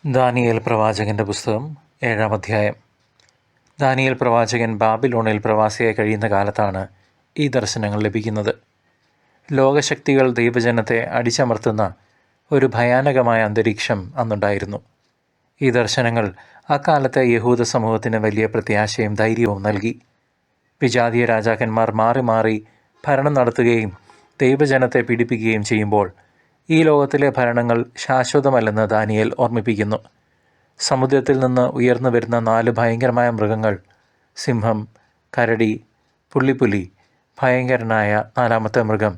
Daniel പ്രവാചകൻ്റെ പുസ്തകം 7-ാം അധ്യായം. ദാനിയേൽ പ്രവാചകൻ ബാബിലോണിൽ പ്രവാസിയായി കഴിയുന്ന കാലത്താണ് ഈ ദർശനങ്ങൾ ലഭിക്കുന്നത്. ലോകശക്തികൾ ദൈവജനത്തെ അടിച്ചമർത്തുന്ന ഒരു ഭയാനകമായ അന്തരീക്ഷം അന്നുണ്ടായിരുന്നു. ഈ ദർശനങ്ങൾ അക്കാലത്തെ യഹൂദ സമൂഹത്തിന് വലിയ പ്രത്യാശയും ധൈര്യവും നൽകി. വിജാതീയ രാജാക്കന്മാർ മാറി മാറി ഭരണം നടത്തുകയും ദൈവജനത്തെ പീഡിപ്പിക്കുകയും ചെയ്യുമ്പോൾ ഈ ലോകത്തിലെ ഭരണങ്ങൾ ശാശ്വതമല്ലെന്ന് ദാനിയേൽ ഓർമ്മിപ്പിക്കുന്നു. സമുദ്രത്തിൽ നിന്ന് ഉയർന്നു വരുന്ന 4 ഭയങ്കരമായ മൃഗങ്ങൾ, സിംഹം, കരടി, പുള്ളിപ്പുലി, ഭയങ്കരനായ 4ാമത്തെ മൃഗം,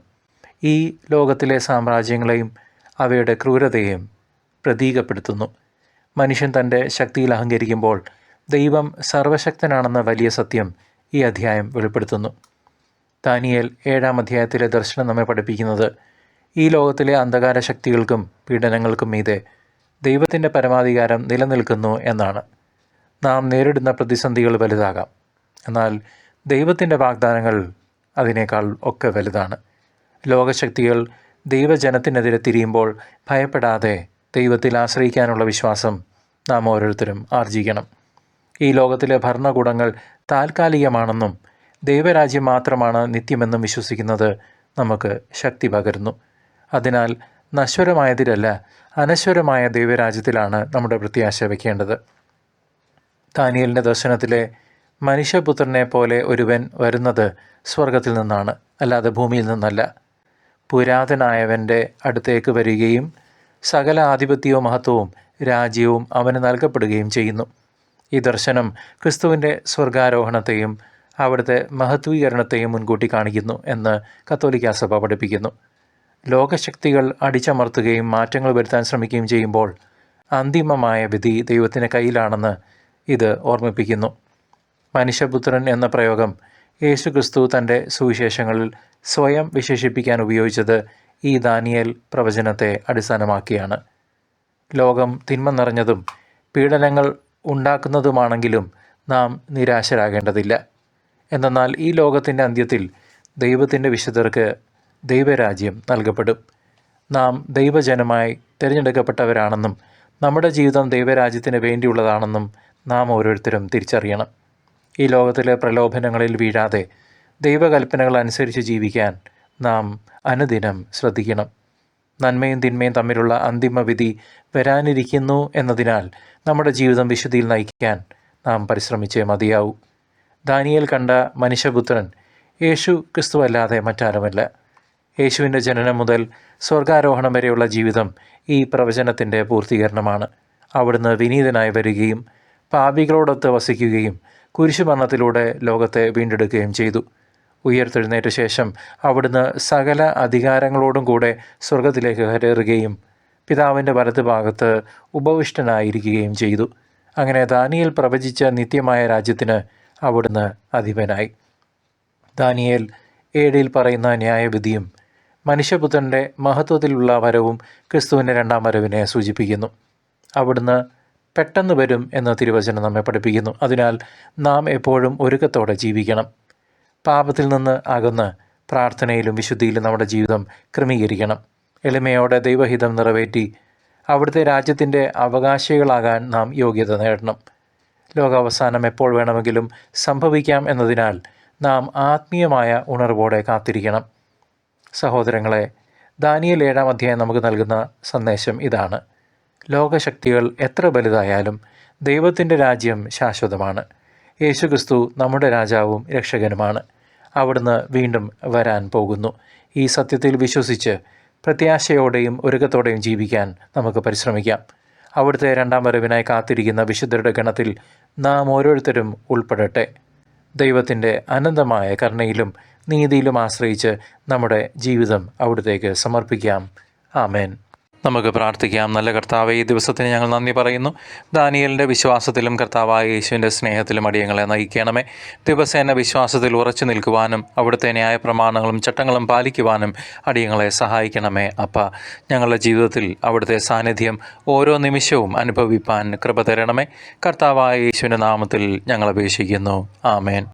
ഈ ലോകത്തിലെ സാമ്രാജ്യങ്ങളെയും അവയുടെ ക്രൂരതയെയും പ്രതീകപ്പെടുത്തുന്നു. മനുഷ്യൻ തൻ്റെ ശക്തിയിൽ അഹങ്കരിക്കുമ്പോൾ ദൈവം സർവശക്തനാണെന്ന വലിയ സത്യം ഈ അധ്യായം വെളിപ്പെടുത്തുന്നു. ദാനിയേൽ 7-ാം അധ്യായത്തിലെ ദർശനം നമ്മെ പഠിപ്പിക്കുന്നത് ഈ ലോകത്തിലെ അന്ധകാര ശക്തികൾക്കും പീഡനങ്ങൾക്കും മീതെ ദൈവത്തിൻ്റെ പരമാധികാരം നിലനിൽക്കുന്നു എന്നാണ്. നാം നേരിടുന്ന പ്രതിസന്ധികൾ വലുതാകാം, എന്നാൽ ദൈവത്തിൻ്റെ വാഗ്ദാനങ്ങൾ അതിനേക്കാൾ ഒക്കെ വലുതാണ്. ലോകശക്തികൾ ദൈവജനത്തിനെതിരെ തിരിയുമ്പോൾ ഭയപ്പെടാതെ ദൈവത്തിൽ ആശ്രയിക്കാനുള്ള വിശ്വാസം നാം ഓരോരുത്തരും ആർജിക്കണം. ഈ ലോകത്തിലെ ഭരണകൂടങ്ങൾ താൽക്കാലികമാണെന്നും ദൈവരാജ്യം മാത്രമാണ് നിത്യമെന്നും വിശ്വസിക്കുന്നത് നമുക്ക് ശക്തി പകരുന്നു. അതിനാൽ നശ്വരമായതിലല്ല, അനശ്വരമായ ദൈവരാജ്യത്തിലാണ് നമ്മുടെ പ്രത്യാശ വയ്ക്കേണ്ടത്. ദാനിയേലിൻ്റെ ദർശനത്തിലെ മനുഷ്യപുത്രനെ പോലെ ഒരുവൻ വരുന്നത് സ്വർഗത്തിൽ നിന്നാണ്, അല്ലാതെ ഭൂമിയിൽ നിന്നല്ല. പുരാതനായവൻ്റെ അടുത്തേക്ക് വരികയും സകല ആധിപത്യവും മഹത്വവും രാജ്യവും അവന് നൽകപ്പെടുകയും ചെയ്യുന്നു. ഈ ദർശനം ക്രിസ്തുവിൻ്റെ സ്വർഗാരോഹണത്തെയും അവിടുത്തെ മഹത്വീകരണത്തെയും മുൻകൂട്ടി കാണിക്കുന്നു എന്ന് കത്തോലിക്കാ സഭ പഠിപ്പിക്കുന്നു. ലോകശക്തികൾ അടിച്ചമർത്തുകയും മാറ്റങ്ങൾ വരുത്താൻ ശ്രമിക്കുകയും ചെയ്യുമ്പോൾ അന്തിമമായ വിധി ദൈവത്തിൻ്റെ കയ്യിലാണെന്ന് ഇത് ഓർമ്മിപ്പിക്കുന്നു. മനുഷ്യപുത്രൻ എന്ന പ്രയോഗം യേശുക്രിസ്തു തൻ്റെ സുവിശേഷങ്ങളിൽ സ്വയം വിശേഷിപ്പിക്കാൻ ഉപയോഗിച്ചത് ഈ ദാനിയേൽ പ്രവചനത്തെ അടിസ്ഥാനമാക്കിയാണ്. ലോകം തിന്മ നിറഞ്ഞതും പീഡനങ്ങൾ ഉണ്ടാക്കുന്നതുമാണെങ്കിലും നാം നിരാശരാകേണ്ടതില്ല. എന്നാൽ ഈ ലോകത്തിൻ്റെ അന്ത്യത്തിൽ ദൈവത്തിൻ്റെ വിശുദ്ധർക്ക് ദൈവരാജ്യം നൽകപ്പെടും. നാം ദൈവജനമായി തിരഞ്ഞെടുക്കപ്പെട്ടവരാണെന്നും നമ്മുടെ ജീവിതം ദൈവരാജ്യത്തിന് വേണ്ടിയുള്ളതാണെന്നും നാം ഓരോരുത്തരും തിരിച്ചറിയണം. ഈ ലോകത്തിലെ പ്രലോഭനങ്ങളിൽ വീഴാതെ ദൈവകൽപ്പനകൾ അനുസരിച്ച് ജീവിക്കാൻ നാം അനുദിനം ശ്രദ്ധിക്കണം. നന്മയും തിന്മയും തമ്മിലുള്ള അന്തിമവിധി വരാനിരിക്കുന്നു എന്നതിനാൽ നമ്മുടെ ജീവിതം വിശുദ്ധിയിൽ നയിക്കാൻ നാം പരിശ്രമിച്ചേ മതിയാവൂ. ദാനിയേൽ കണ്ട മനുഷ്യപുത്രൻ യേശു ക്രിസ്തു അല്ലാതെ മറ്റാരുമല്ല. യേശുവിൻ്റെ ജനനം മുതൽ സ്വർഗാരോഹണം വരെയുള്ള ജീവിതം ഈ പ്രവചനത്തിൻ്റെ പൂർത്തീകരണമാണ്. അവിടുന്ന് വിനീതനായി വരികയും പാപികളോടൊത്ത് വസിക്കുകയും കുരിശുമരണത്തിലൂടെ ലോകത്തെ വീണ്ടെടുക്കുകയും ചെയ്തു. ഉയർത്തെഴുന്നേറ്റ ശേഷം അവിടുന്ന് സകല അധികാരങ്ങളോടും കൂടെ സ്വർഗത്തിലേക്ക് കയറുകയും പിതാവിൻ്റെ വലതുഭാഗത്ത് ഉപവിഷ്ടനായിരിക്കുകയും ചെയ്തു. അങ്ങനെ ദാനിയേൽ പ്രവചിച്ച നിത്യമായ രാജ്യത്തിന് അവിടുന്ന് അധിപനായി. ദാനിയേൽ 7-ൽ പറയുന്ന ന്യായവിധിയും മനുഷ്യപുത്രൻ്റെ മഹത്വത്തിലുള്ള വരവും ക്രിസ്തുവിൻ്റെ 2ാം വരവിനെ സൂചിപ്പിക്കുന്നു. അവിടുന്ന് പെട്ടെന്ന് വരും എന്ന തിരുവചനം നമ്മെ പഠിപ്പിക്കുന്നു. അതിനാൽ നാം എപ്പോഴും ഒരുക്കത്തോടെ ജീവിക്കണം. പാപത്തിൽ നിന്ന് അകന്ന് പ്രാർത്ഥനയിലും വിശുദ്ധിയിലും നമ്മുടെ ജീവിതം ക്രമീകരിക്കണം. എളിമയോടെ ദൈവഹിതം നിറവേറ്റി അവിടുത്തെ രാജ്യത്തിൻ്റെ അവകാശികളാകാൻ നാം യോഗ്യത നേടണം. ലോകാവസാനം എപ്പോൾ വേണമെങ്കിലും സംഭവിക്കാം എന്നതിനാൽ നാം ആത്മീയമായ ഉണർവോടെ കാത്തിരിക്കണം. സഹോദരങ്ങളെ, ദാനിയേൽ 7-ാം അധ്യായം നമുക്ക് നൽകുന്ന സന്ദേശം ഇതാണ്: ലോകശക്തികൾ എത്ര വലുതായാലും ദൈവത്തിൻ്റെ രാജ്യം ശാശ്വതമാണ്. യേശുക്രിസ്തു നമ്മുടെ രാജാവും രക്ഷകനുമാണ്. അവിടുന്ന് വീണ്ടും വരാൻ പോകുന്നു. ഈ സത്യത്തിൽ വിശ്വസിച്ച് പ്രത്യാശയോടെയും ഒരുക്കത്തോടെയും ജീവിക്കാൻ നമുക്ക് പരിശ്രമിക്കാം. അവിടുത്തെ 2ാം വരവിനായി കാത്തിരിക്കുന്ന വിശുദ്ധരുടെ ഗണത്തിൽ നാം ഓരോരുത്തരും ഉൾപ്പെടട്ടെ. ദൈവത്തിൻ്റെ അനന്തമായ കരുണയിലും നീതിയിലും ആശ്രയിച്ച് നമ്മുടെ ജീവിതം അവിടുത്തേക്ക് സമർപ്പിക്കാം. ആമേൻ. നമുക്ക് പ്രാർത്ഥിക്കാം. നല്ല കർത്താവേ, ഈ ദിവസത്തിന് ഞങ്ങൾ നന്ദി പറയുന്നു. ദാനിയേലിൻ്റെ വിശ്വാസത്തിലും കർത്താവായ യേശുവിൻ്റെ സ്നേഹത്തിലും അടിയങ്ങളെ നയിക്കണമേ. ദിവസേന വിശ്വാസത്തിൽ ഉറച്ചു നിൽക്കുവാനും അവിടുത്തെ ന്യായ പ്രമാണങ്ങളും ചട്ടങ്ങളും പാലിക്കുവാനും അടിയങ്ങളെ സഹായിക്കണമേ. അപ്പ, ഞങ്ങളുടെ ജീവിതത്തിൽ അവിടുത്തെ സാന്നിധ്യം ഓരോ നിമിഷവും അനുഭവിപ്പാൻ കൃപ തരണമേ. കർത്താവായ യേശുവിൻ്റെ നാമത്തിൽ ഞങ്ങൾ അപേക്ഷിക്കുന്നു. ആമേൻ.